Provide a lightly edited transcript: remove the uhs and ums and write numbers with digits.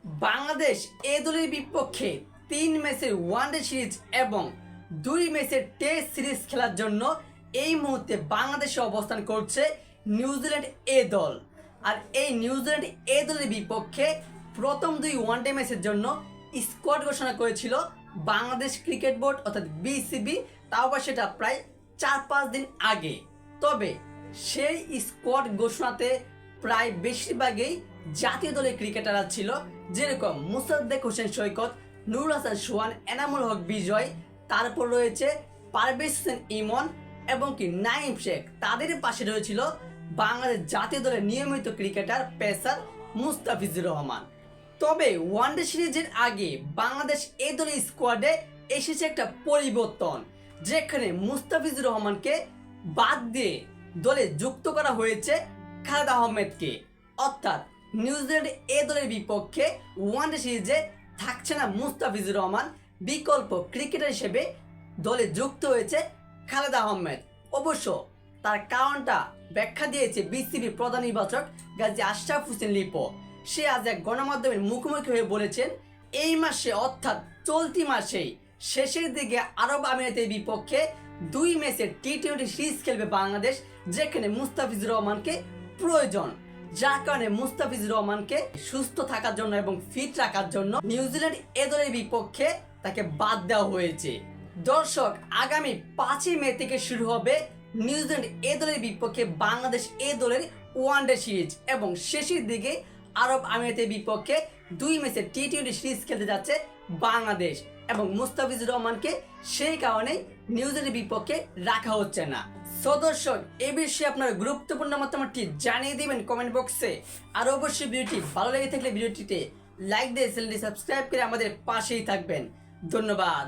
বাংলাদেশ এ দলের বিপক্ষে 3 ম্যাচের ওয়ানডে সিরিজ এবং 2 ম্যাচের টেস্ট সিরিজ খেলার জন্য এই মুহূর্তে বাংলাদেশে অবস্থান করছে নিউজিল্যান্ড এ দল। আর এই নিউজিল্যান্ড এ দলের বিপক্ষে প্রথম 2 ওয়ানডে ম্যাচের জন্য স্কোয়াড ঘোষণা করেছিল বাংলাদেশ ক্রিকেট বোর্ড অর্থাৎ বিসিবি, তাও বা সেটা প্রায় 4-5 দিন আগে। তবে সেই স্কোয়াড ঘোষণাতে প্রায় বেশিরভাগই জাতীয় দলের ক্রিকেটাররা ছিল, যেরকম মুসাদ্দেক হোসেন সৈকত, নুরুল হাসান সোহান, এনামুল হক বিজয়, তারপর রয়েছে পারভেজ হোসেন ইমন এবং কি নাইম শেখ। তাদের পাশে রয়েছিল বাংলাদেশ জাতীয় দলের নিয়মিত ক্রিকেটার পেসার মুস্তাফিজুর রহমান। তবে ওয়ানডে সিরিজের আগে বাংলাদেশ এই দলের স্কোয়াডে এসেছে একটা পরিবর্তন, যেখানে মুস্তাফিজুর রহমানকে বাদ দিয়ে দলে যুক্ত করা হয়েছে খালেদ আহমেদকে। অর্থাৎ নিউজিল্যান্ড এ দলের বিপক্ষে ওয়ানডে সিরিজে থাকছে না মুস্তাফিজুর রহমান, বিকল্প ক্রিকেটার হিসেবে দলে যুক্ত হয়েছে খালেদ আহমেদ। অবশ্য তার কারণটা ব্যাখ্যা দিয়েছে বিসিবি প্রধান নির্বাচক গাজী আশরাফ হোসেন লিপো। সে আজ এক গণমাধ্যমের মুখোমুখি হয়ে বলেছেন, এই মাসে অর্থাৎ চলতি মাসেই শেষের দিকে আরব আমিরাতের বিপক্ষে 2 ম্যাচের টি-20 সিরিজ খেলবে বাংলাদেশ, যেখানে মুস্তাফিজুর রহমানকে প্রয়োজন। যার কারণে মুস্তাফিজুর রহমানকে সুস্থ থাকার জন্য এবং ফিট রাখার জন্য নিউজিল্যান্ড এ দলের বিপক্ষে তাকে বাদ দেওয়া হয়েছে। দর্শক, আগামী 5 মে থেকে শুরু হবে নিউজিল্যান্ড এ দলের বিপক্ষে বাংলাদেশ এ দলের ওয়ানডে সিরিজ এবং শেষের দিকে আরব আমিরাতের বিপক্ষে 2 ম্যাচের টি-20 সিরিজ খেলতে যাচ্ছে বাংলাদেশ, এবং মুস্তাফিজুর রহমানকে সেই কারণে নিউজিল্যান্ডের বিপক্ষে রাখা হচ্ছে না। সো দর্শক, এই বিষয়ে আপনার গুরুত্বপূর্ণ মতামতটি জানিয়ে দিবেন কমেন্ট বক্সে। আর অবশ্যই ভিডিওটি ভালো লেগে থাকলে ভিডিওটিতে লাইক দিয়ে চ্যানেলটি সাবস্ক্রাইব করে আমাদের পাশেই থাকবেন। ধন্যবাদ।